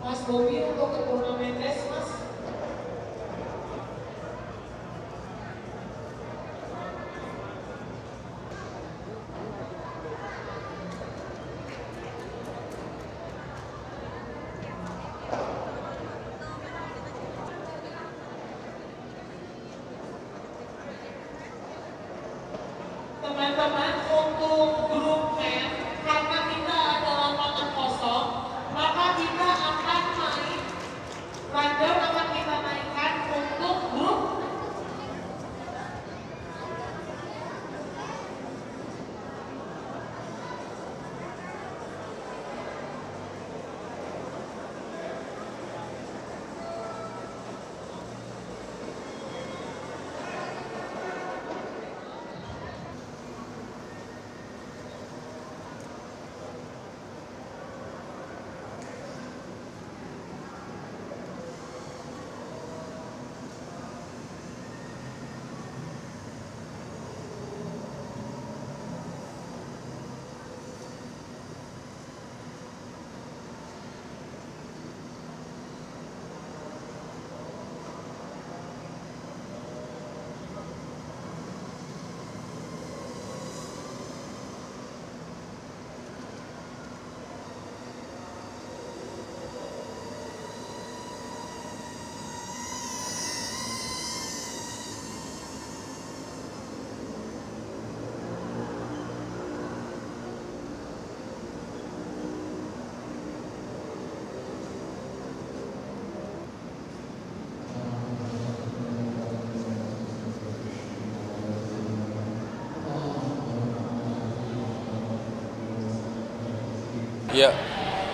Mas Bobi untuk ke turnamen tes, Mas. Teman-teman, untuk grup men, karena kita ada lapangan kosong, maka kita akan main rundown akan kita naikkan untuk grup.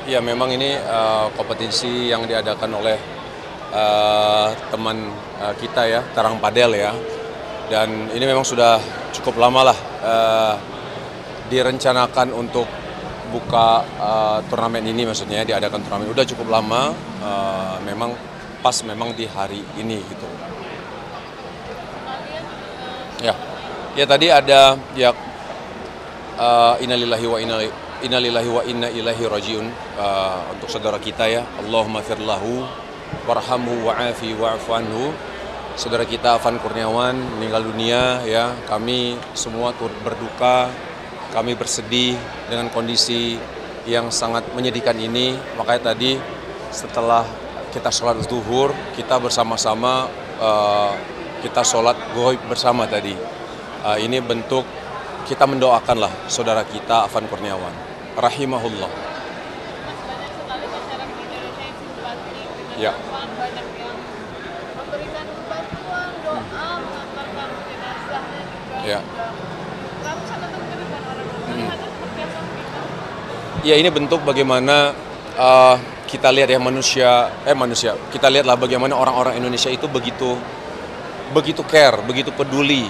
Ya, memang ini kompetisi yang diadakan oleh teman kita ya, Tarang Padel ya. Dan ini memang sudah cukup lama lah direncanakan untuk buka turnamen ini, maksudnya diadakan turnamen. Udah cukup lama, memang pas memang di hari ini gitu. Ya tadi ada ya innalillahi wa inna ilaihi rajiun untuk saudara kita ya. Allahumma firlahu warhamhu wa'afi wa'fu anhu. Saudara kita Afan Kurniawan meninggal dunia ya. Kami semua turut berduka, kami bersedih dengan kondisi yang sangat menyedihkan ini. Makanya tadi setelah kita sholat zuhur, kita bersama-sama kita sholat goib bersama tadi. Ini bentuk kita mendoakanlah saudara kita Afan Kurniawan rahimahullah. Mas, banyak sekali masyarakat Indonesia yang simpati dengan Ya. Afan, banyak yang memberikan bantuan, doa, mengantarkan jenazahnya juga. Ya. Kamu sangat memberikan orang melihatnya seperti apa kita? Ya, ini bentuk bagaimana kita lihat ya manusia. Kita lihatlah bagaimana orang-orang Indonesia itu begitu care, begitu peduli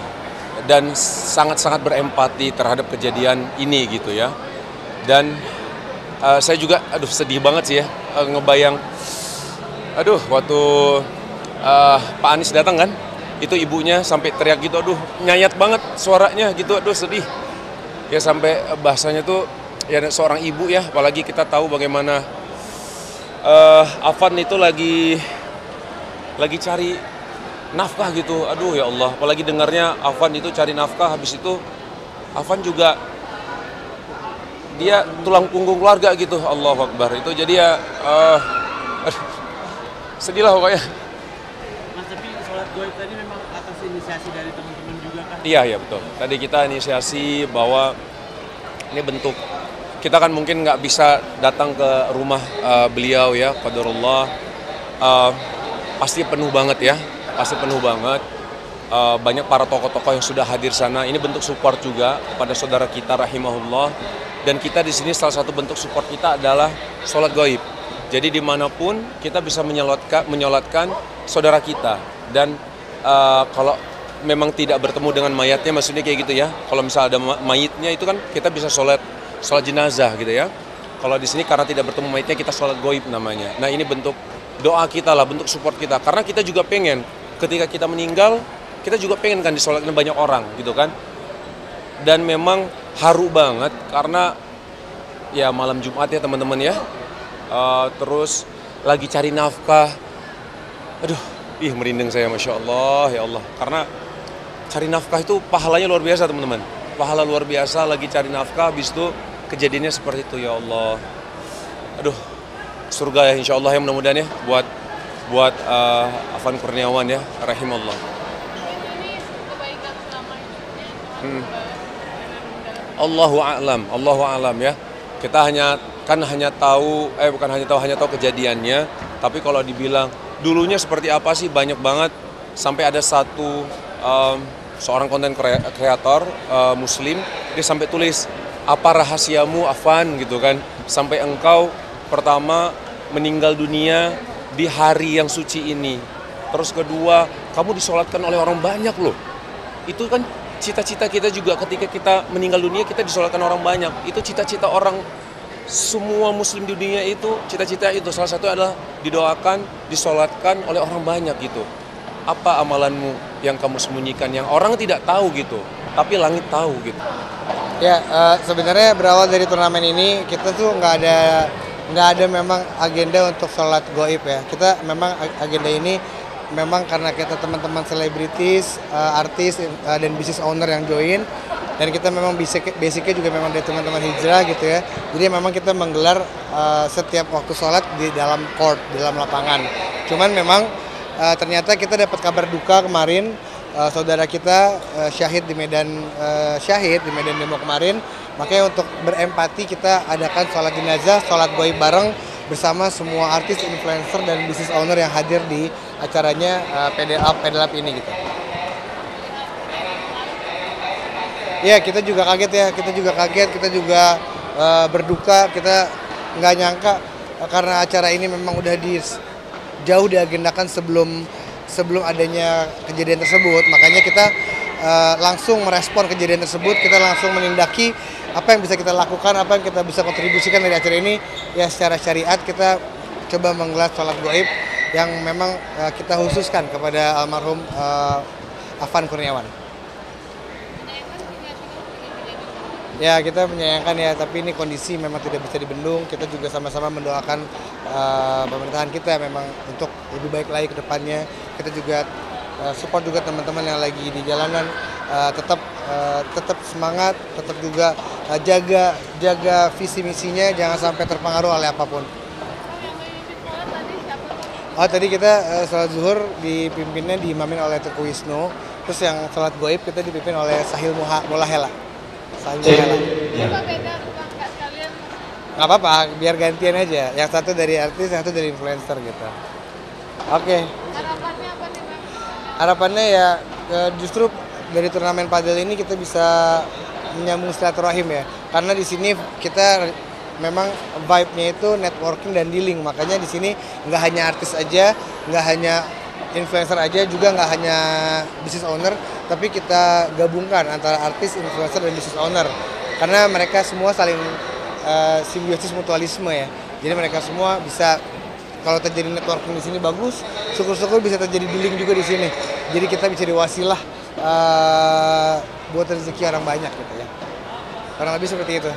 dan sangat-sangat berempati terhadap kejadian ini gitu ya. Dan saya juga sedih banget sih ya ngebayang waktu Pak Anies datang kan, itu ibunya sampai teriak gitu, nyayat banget suaranya gitu, sedih. Ya sampai bahasanya tuh ya seorang ibu ya, apalagi kita tahu bagaimana Afan itu lagi cari nafkah gitu. Ya Allah, apalagi dengarnya Afan itu cari nafkah, habis itu Afan juga dia tulang punggung keluarga gitu. Allahu Akbar. Itu jadi ya sedih lah pokoknya. Mas, tapi sholat goib tadi memang atas inisiasi dari teman-teman juga kan? Iya betul. Tadi kita inisiasi bahwa ini bentuk, kita kan mungkin nggak bisa datang ke rumah beliau ya, qadarullah. Pasti penuh banget ya, pasti penuh banget. Banyak para tokoh-tokoh yang sudah hadir sana. Ini bentuk support juga kepada saudara kita rahimahullah. Dan kita di sini salah satu bentuk support kita adalah sholat gaib. Jadi dimanapun kita bisa menyolatkan saudara kita. Dan kalau memang tidak bertemu dengan mayatnya, maksudnya kayak gitu ya. Kalau misalnya ada mayitnya itu kan kita bisa sholat jenazah gitu ya. Kalau di sini karena tidak bertemu mayitnya, kita sholat gaib namanya. Nah, ini bentuk doa kita lah, bentuk support kita. Karena kita juga pengen ketika kita meninggal, kita juga pengen kan disolatkan banyak orang gitu kan. Dan memang haru banget karena ya malam Jumat ya teman-teman ya. Terus lagi cari nafkah. Aduh, merinding saya, Masya Allah, ya Allah. Karena cari nafkah itu pahalanya luar biasa, teman-teman. Pahala luar biasa, lagi cari nafkah, habis itu kejadiannya seperti itu, ya Allah. Aduh, surga ya insya Allah ya, mudah-mudahan ya, buat Afan Kurniawan ya, rahimallah. Ini kebaikan selama hidupnya. Allahu a'lam ya. Kita hanya tahu, hanya tahu kejadiannya. Tapi kalau dibilang dulunya seperti apa sih, banyak banget. Sampai ada seorang konten kreator Muslim, dia sampai tulis, apa rahasiamu Afan gitu kan? Sampai engkau pertama meninggal dunia di hari yang suci ini. Terus kedua, kamu disolatkan oleh orang banyak loh. Itu kan cita-cita kita juga ketika kita meninggal dunia, kita disolatkan orang banyak. Itu cita-cita orang, semua muslim di dunia itu, cita-cita itu. Salah satu adalah didoakan, disolatkan oleh orang banyak gitu. Apa amalanmu yang kamu sembunyikan, yang orang tidak tahu gitu, tapi langit tahu gitu. Ya, sebenarnya berawal dari turnamen ini, kita tuh nggak ada memang agenda untuk sholat goib ya. Kita memang agenda ini memang karena kita teman-teman selebritis, artis, dan business owner yang join, dan kita memang basicnya juga memang dari teman-teman hijrah gitu ya. Jadi memang kita menggelar setiap waktu sholat di dalam court, di dalam lapangan. Cuman memang ternyata kita dapat kabar duka kemarin, saudara kita syahid di medan demo kemarin. Makanya untuk berempati kita adakan sholat jenazah, sholat goib bareng bersama semua artis, influencer, dan business owner yang hadir di acaranya Pedal Up ini gitu. Ya, kita juga kaget, kita juga berduka, kita nggak nyangka karena acara ini memang udah jauh diagendakan sebelum adanya kejadian tersebut. Makanya kita langsung merespon kejadian tersebut, kita langsung menindaki apa yang bisa kita lakukan, apa yang kita bisa kontribusikan dari acara ini. Ya, secara syariat kita coba menggelar sholat goib yang memang kita khususkan kepada almarhum Afan Kurniawan. Ya, kita menyayangkan ya, tapi ini kondisi memang tidak bisa dibendung. Kita juga sama-sama mendoakan pemerintahan kita memang untuk lebih baik lagi ke depannya. Kita juga support juga teman-teman yang lagi di jalanan, tetap semangat, tetap juga jaga visi misinya, jangan sampai terpengaruh oleh apapun. Oh, tadi kita sholat zuhur dipimpinnya diimamin oleh Teguh Wisnu, terus yang sholat goib kita dipimpin oleh Sahil Mulahela. Apa beda, Bang? Nggak sekalian? Nggak apa-apa, biar gantian aja. Yang satu dari artis, yang satu dari influencer gitu. Oke. Harapannya apa nih, Bang? Harapannya ya justru dari turnamen padel ini kita bisa menyambung silaturahim ya. Karena di sini kita memang vibe-nya itu networking dan dealing. Makanya di sini nggak hanya artis aja, nggak hanya influencer aja, juga nggak hanya business owner, tapi kita gabungkan antara artis, influencer, dan business owner. Karena mereka semua saling simbiosis mutualisme ya. Jadi mereka semua bisa, kalau terjadi networking di sini bagus, syukur-syukur bisa terjadi dealing juga di sini. Jadi kita bisa diwasilah buat rezeki orang banyak gitu ya. Kurang lebih seperti itu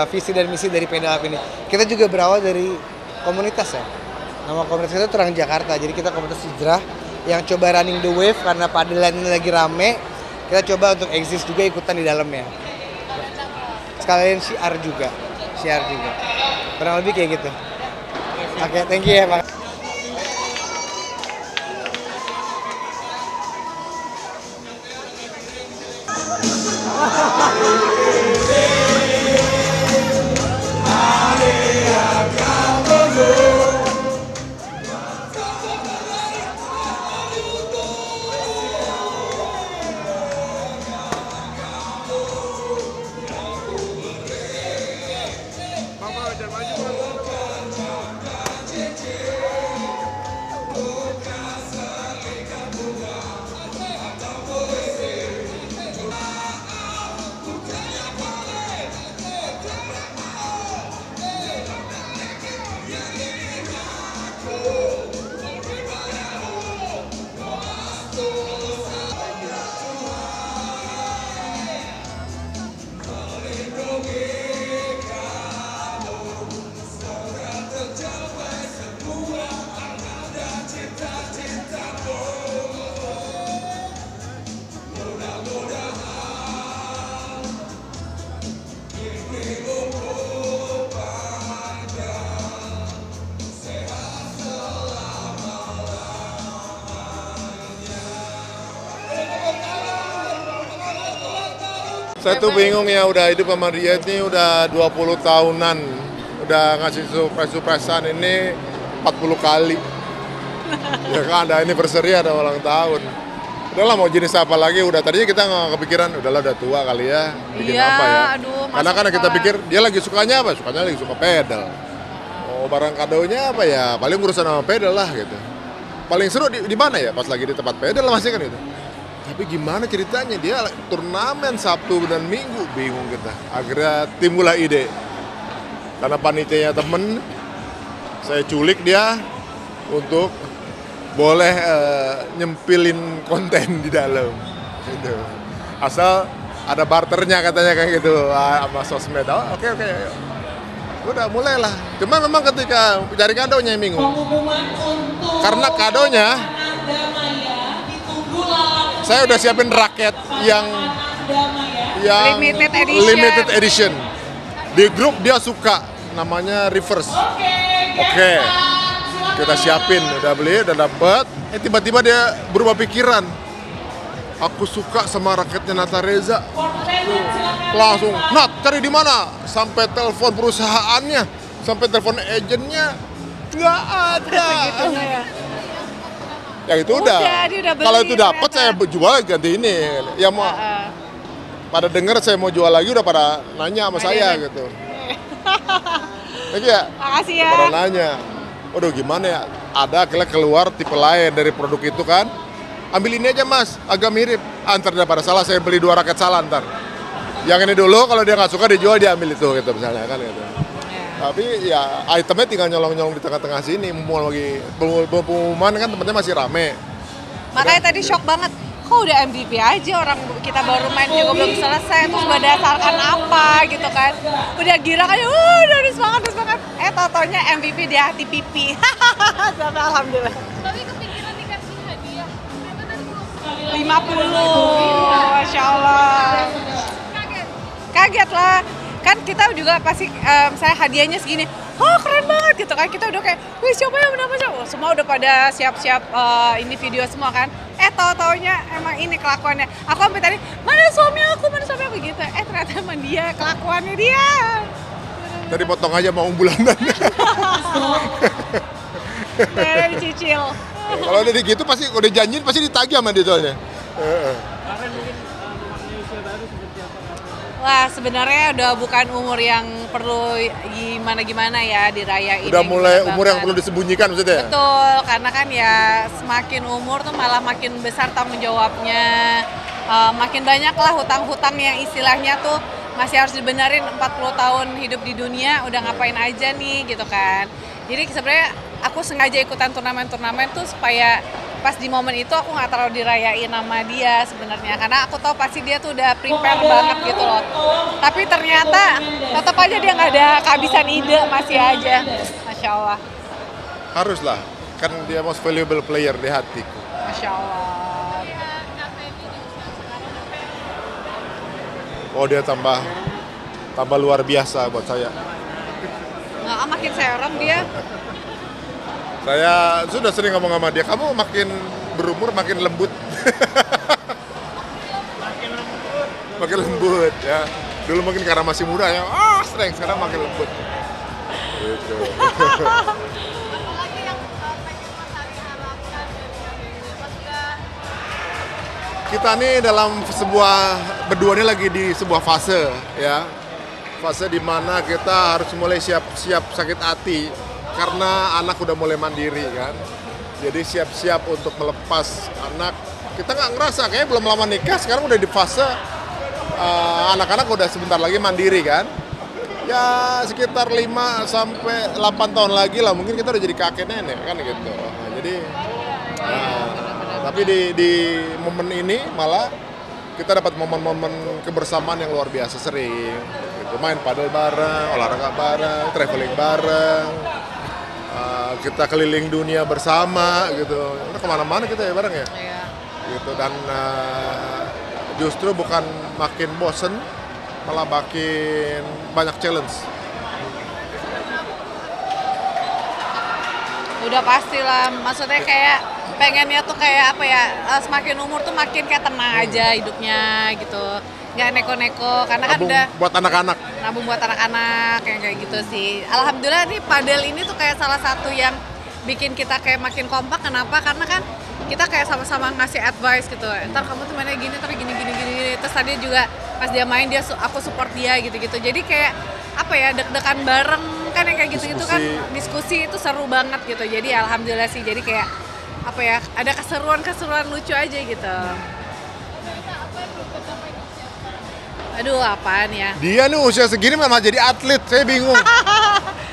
visi dan misi dari Pedal Up ini. Kita juga berawal dari komunitas ya. Nama komunitas itu Terang Jakarta. Jadi kita komunitas hijrah yang coba running the wave karena padelan ini lagi rame. Kita coba untuk eksis juga, ikutan di dalamnya. Sekalian syiar juga. Kurang lebih kayak gitu. Oke, thank you ya, Bang. Saya tuh bingung ya, udah hidup sama dia ini udah 20 tahunan. Udah ngasih surprise-surprisean ini 40 kali. Ya kan, ada anniversary, ada ulang tahun. Udahlah mau jenis apa lagi, udah tadinya kita nggak kepikiran, udahlah udah tua kali ya, bikin Iya, apa ya. aduh, Karena kan kita masukan. pikir, dia lagi sukanya apa? Sukanya lagi suka pedal. Oh, barang kadonya apa ya? Paling urusan sama pedal lah gitu. Paling seru di mana ya? Pas lagi di tempat pedal masih kan itu. Tapi gimana ceritanya? Dia turnamen Sabtu dan Minggu, bingung kita. Akhirnya timbullah ide. Karena panitianya temen, saya culik dia untuk boleh nyempilin konten di dalam. Gitu. Asal ada barternya katanya kayak gitu sama sosmed. Oh, oke, ayo. Udah mulailah. Cuma memang ketika cari kadonya yang bingung. Pengumuman untuk Karena kadonya Anda Maya ditunggu lalang saya udah siapin raket yang Anda Maya. Limited edition. Di grup dia suka namanya reverse. Oke. Kita siapin, udah beli, udah dapet. Tiba-tiba dia berubah pikiran. Aku suka sama raketnya Nata Reza. Langsung, Nat, cari di mana? Sampai telepon perusahaannya, sampai telepon agennya, nggak ada. Ya itu udah. Dia udah beli Kalau itu dapat ternyata. saya jual ganti ini. Ya mau pada denger saya mau jual lagi udah pada nanya sama saya gitu. Lagi ya? Makasih ya. Pada nanya. Waduh gimana ya? Ada akhirnya keluar tipe lain dari produk itu kan. Ambil ini aja mas, agak mirip. Antar daripada salah saya beli 2 raket salah ntar. Yang ini dulu kalau dia nggak suka dijual dia ambil itu gitu misalnya kan gitu. Tapi ya itemnya tinggal nyolong-nyolong di tengah-tengah sini. Mau lagi pengumuman kan tempatnya masih rame. Makanya tadi shock banget. Kok udah MVP aja, orang kita baru main juga belum selesai, terus berdasarkan apa gitu kan. Udah gira aja, udah semangat. Totonya MVP di hati pipi. Sampai alhamdulillah. Tapi kepikiran dikasih hadiah. Ternyata tadi belum 50, Masya Allah. Kaget lah. Kan kita juga pasti, misalnya hadiahnya segini, oh keren banget gitu kan. Kita udah kayak, wih siapa yang menang? Semua udah pada siap-siap ini video semua kan. Tau-taunya emang ini kelakuannya. Aku sampai tadi, mana suami aku gitu. Ternyata emang dia, kelakuannya dia. Tadi potong aja mau bulanan. Dari dicicil. Kalau udah gitu pasti udah janjiin pasti ditagih sama dia soalnya. Karen mungkin memaknai usia baru seperti apa? Wah sebenarnya udah bukan umur yang perlu gimana ya dirayain. Udah mulai gimana umur yang banget. perlu disembunyikan maksudnya. Betul, karena kan ya semakin umur tuh malah makin besar tanggung jawabnya. Makin banyak lah hutang-hutang yang istilahnya tuh masih harus dibenerin 40 tahun hidup di dunia, udah ngapain aja nih gitu kan. Jadi sebenarnya aku sengaja ikutan turnamen-turnamen tuh supaya pas di momen itu aku nggak terlalu dirayain sama dia sebenarnya, karena aku tahu pasti dia tuh udah prepare banget gitu loh. Tapi ternyata tetap aja dia nggak ada kehabisan ide, masih aja. Masya Allah. Haruslah, kan dia most valuable player di hatiku. Masya Allah. Oh dia tambah luar biasa buat saya. Nggak, makin serem dia. Saya sudah sering ngomong sama dia, kamu makin berumur makin lembut. Makin lembut ya. Dulu mungkin karena masih muda ya, strength, sekarang makin lembut. Gitu. apalagi yang pengen Mas Ari harapkan dari KPI pas udah Kita nih dalam sebuah berdua ini lagi di sebuah fase ya. Fase di mana kita harus mulai siap-siap sakit hati karena anak udah mulai mandiri kan. Jadi siap-siap untuk melepas anak. Kita nggak ngerasa kayaknya belum lama nikah sekarang udah di fase anak-anak udah sebentar lagi mandiri kan. Ya sekitar 5 sampai 8 tahun lagi lah mungkin kita udah jadi kakek nenek kan gitu. Nah, jadi tapi di momen ini malah kita dapat momen-momen kebersamaan yang luar biasa sering. Gitu. Main padel bareng, olahraga bareng, traveling bareng. Kita keliling dunia bersama gitu. Kita kemana-mana kita ya bareng ya. Gitu dan justru bukan makin bosen, malah makin banyak challenge. Udah pastilah, maksudnya kayak pengennya tuh kayak apa ya, semakin umur tuh makin kayak tenang aja hidupnya gitu. nggak neko-neko karena kan Nabung udah buat anak-anak. nabung buat anak-anak yang kayak gitu sih. Alhamdulillah nih padel ini tuh kayak salah satu yang bikin kita kayak makin kompak. Kenapa? Karena kan kita kayak sama-sama ngasih advice gitu. Ntar kamu tuh mainnya gini, ntar gini. Terus tadi juga pas dia main aku support dia gitu-gitu. Jadi kayak apa ya, deg-degan bareng kan yang kayak gitu-gitu kan, diskusi itu seru banget gitu. Jadi alhamdulillah sih, jadi kayak apa ya, ada keseruan lucu aja gitu. Aduh, apaan ya? Dia nih usia segini memang jadi atlet, saya bingung.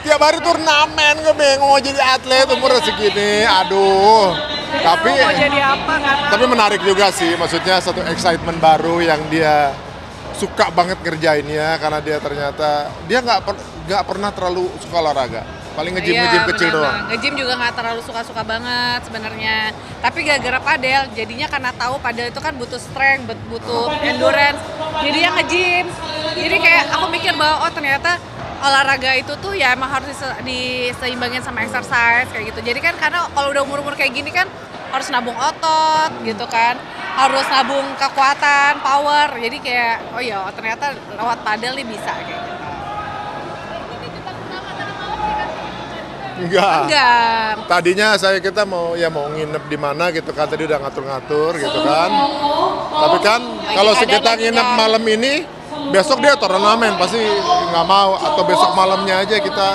Tiap hari turnamen, gue bingung mau jadi atlet umur segini. Aduh. Tapi Mau jadi apa kan? tapi menarik juga sih, maksudnya satu excitement baru yang dia suka banget ngerjainnya karena dia ternyata dia nggak pernah terlalu suka olahraga. Paling nge-gym kecil doang. Nge-gym juga nggak terlalu suka-suka banget sebenarnya. Tapi gara-gara padel, jadinya karena tahu padel itu kan butuh strength, butuh endurance. Jadi dia nge-gym. Jadi kayak aku mikir bahwa oh ternyata olahraga itu tuh ya emang harus diseimbangin sama exercise kayak gitu. Jadi kan karena kalau udah umur-umur kayak gini kan harus nabung otot gitu kan. Harus nabung kekuatan, power. Jadi kayak oh ya ternyata lewat padel nih bisa kayak gitu. Enggak. Enggak. Tadinya kita mau nginep di mana gitu kan, tadi udah ngatur-ngatur gitu kan. Tapi kan kalau kita nginep malam ini, besok dia turnamen pasti nggak mau, atau besok malamnya aja kita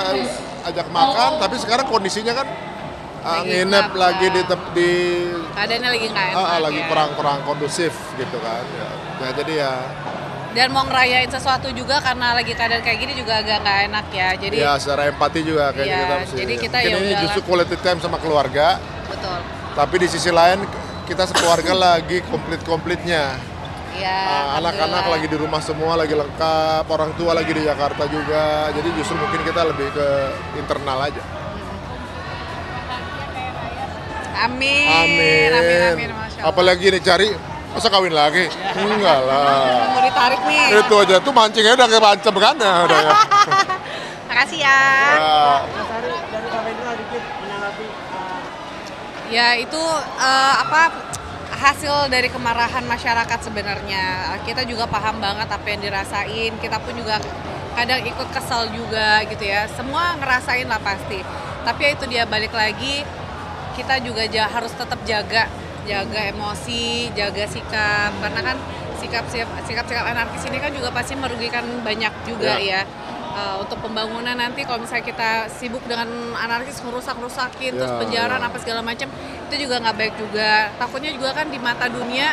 ajak makan. Tapi sekarang kondisinya kan nginep lagi di keadaannya lagi nggak enak lagi ya. kurang kondusif gitu kan. Ya jadi ya. Dan mau ngerayain sesuatu juga karena lagi keadaan kayak gini juga agak nggak enak ya. Jadi Ya secara empati juga kayaknya Iya, kita mesti. jadi kita Mungkin ya ini udahlah. justru quality time sama keluarga. betul. Tapi di sisi lain kita sekeluarga lagi komplit-komplitnya. Iya. Anak-anak lagi di rumah semua, lagi lengkap, orang tua lagi di Jakarta juga. Jadi justru mungkin kita lebih ke internal aja. Amin. Amin. Masya Allah. Apalagi nih cari, masa kawin lagi? Enggak lah. Mau ditarik nih. Itu aja tuh mancingnya udah kepancam kan ya. Udah ya. Makasih ya. Mas Ari, dari Kak Vendra dikit menanggapi Ya itu hasil dari kemarahan masyarakat sebenarnya. Kita juga paham banget apa yang dirasain. Kita pun juga kadang ikut kesel juga gitu ya. Semua ngerasain lah pasti. Tapi ya itu dia balik lagi. Kita juga harus tetap jaga emosi, jaga sikap. Karena kan sikap anarkis ini kan juga pasti merugikan banyak juga ya. Untuk pembangunan nanti kalau misalnya kita sibuk dengan anarkis ngerusak-rusakin terus penjara apa segala macam, itu juga nggak baik juga. Takutnya juga kan di mata dunia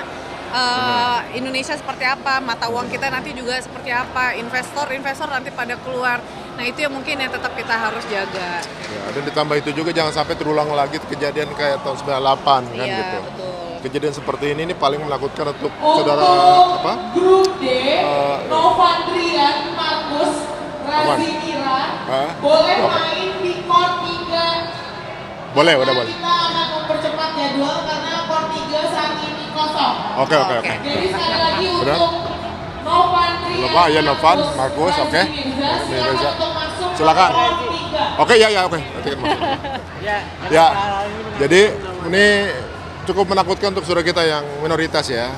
Indonesia seperti apa, mata uang kita nanti juga seperti apa, investor nanti pada keluar. Nah itu yang mungkin yang tetap kita harus jaga. Ya, dan ditambah itu juga jangan sampai terulang lagi kejadian kayak tahun 98 kan Iya, gitu. betul. Kejadian seperti ini paling menakutkan untuk saudara apa? Grup D, Novandrian, Markus, Razikira, boleh main di court 3. Boleh, udah boleh. Kita akan mempercepat jadwal karena court 3 saat ini kosong. Oke. Jadi sekali lagi Udah? untuk Novandrian, Lupa, ya Novan, Markus, oke. Silakan untuk masuk ke Silakan. court 3. Oke, oke. Nanti kan masuk. ya. Ya, jadi ini cukup menakutkan untuk saudara kita yang minoritas ya.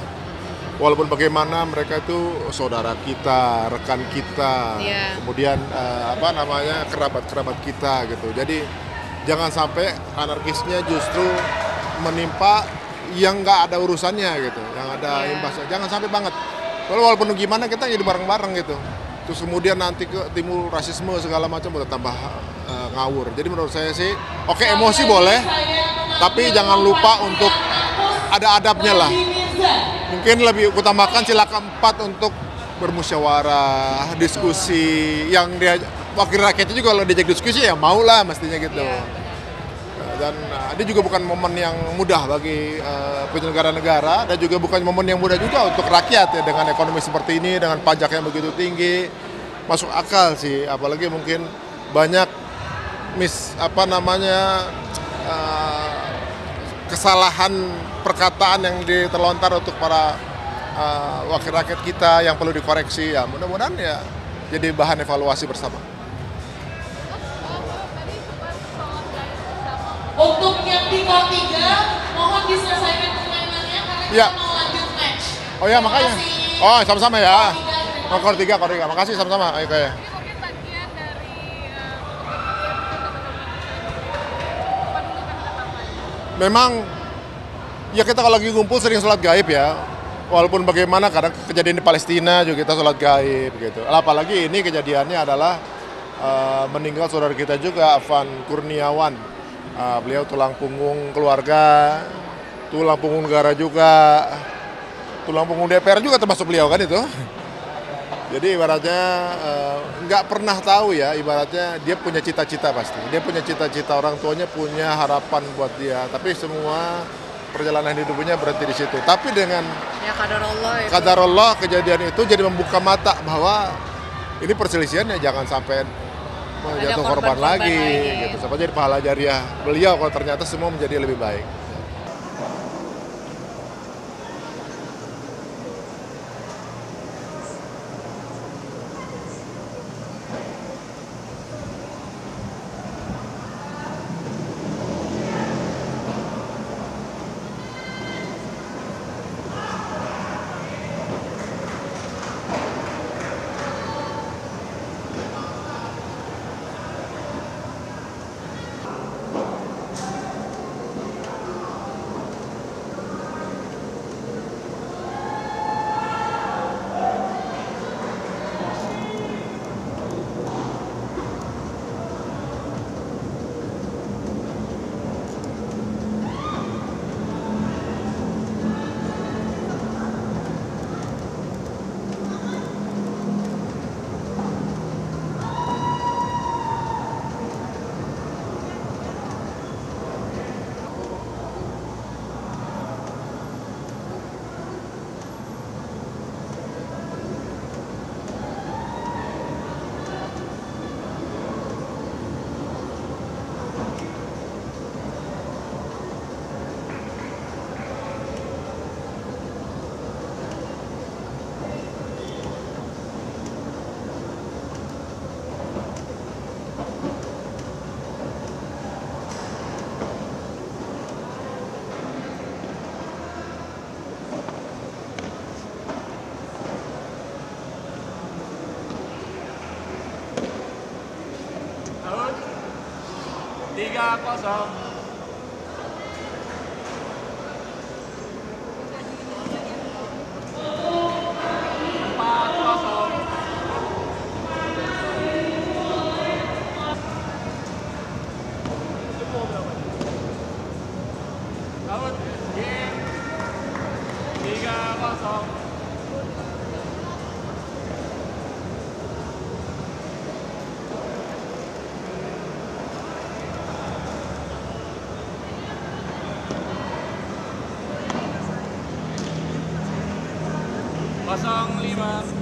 Walaupun bagaimana mereka itu saudara kita, rekan kita, Iya. kemudian kerabat-kerabat kita gitu. Jadi jangan sampai anarkisnya justru menimpa yang nggak ada urusannya gitu, yang ada Iya. imbasnya. Jangan sampai banget. Kalau walaupun gimana kita jadi bareng-bareng gitu. Terus kemudian nanti ke timbul rasisme segala macam udah tambah ngawur. Jadi menurut saya sih, oke emosi boleh, tapi jangan lupa untuk ada adabnya lah. Mungkin lebih utamakan sila keempat untuk bermusyawarah, diskusi, yang dia wakil rakyatnya juga kalau diajak diskusi ya mau lah mestinya gitu. Iya. Dan ini juga bukan momen yang mudah bagi penyelenggara negara, dan juga bukan momen yang mudah juga untuk rakyat ya, dengan ekonomi seperti ini, dengan pajak yang begitu tinggi. Masuk akal sih, apalagi mungkin banyak kesalahan perkataan yang diterlontar untuk para wakil rakyat kita yang perlu dikoreksi ya. Mudah-mudahan ya jadi bahan evaluasi bersama. Untuk yang di court 3, mohon diselesaikan permainannya karena kita Ya. mau lanjut match. Oh ya, makanya. Terima kasih. Oh, sama-sama ya. Oh, kor 3. Makasih sama-sama. Oke. Ini mungkin bagian dari Memang ya kita kalau lagi ngumpul sering sholat gaib ya. Walaupun bagaimana kadang kejadian di Palestina juga kita sholat gaib gitu. Apalagi ini kejadiannya adalah meninggal saudara kita juga, Afan Kurniawan. Beliau tulang punggung keluarga, tulang punggung negara juga, tulang punggung DPR juga termasuk beliau kan itu. Jadi ibaratnya nggak pernah tahu ya, ibaratnya dia punya cita-cita pasti. Dia punya cita-cita, orang tuanya punya harapan buat dia. Tapi semua perjalanan hidupnya berhenti di situ. Tapi dengan Ya kadar Allah kejadian itu jadi membuka mata bahwa ini perselisihan ya jangan sampai jatuh korban lagi gitu. Sampai jadi pahala jariah beliau kalau ternyata semua menjadi lebih baik. Out. 3-0. Out. Game 3-0. Kosong 5.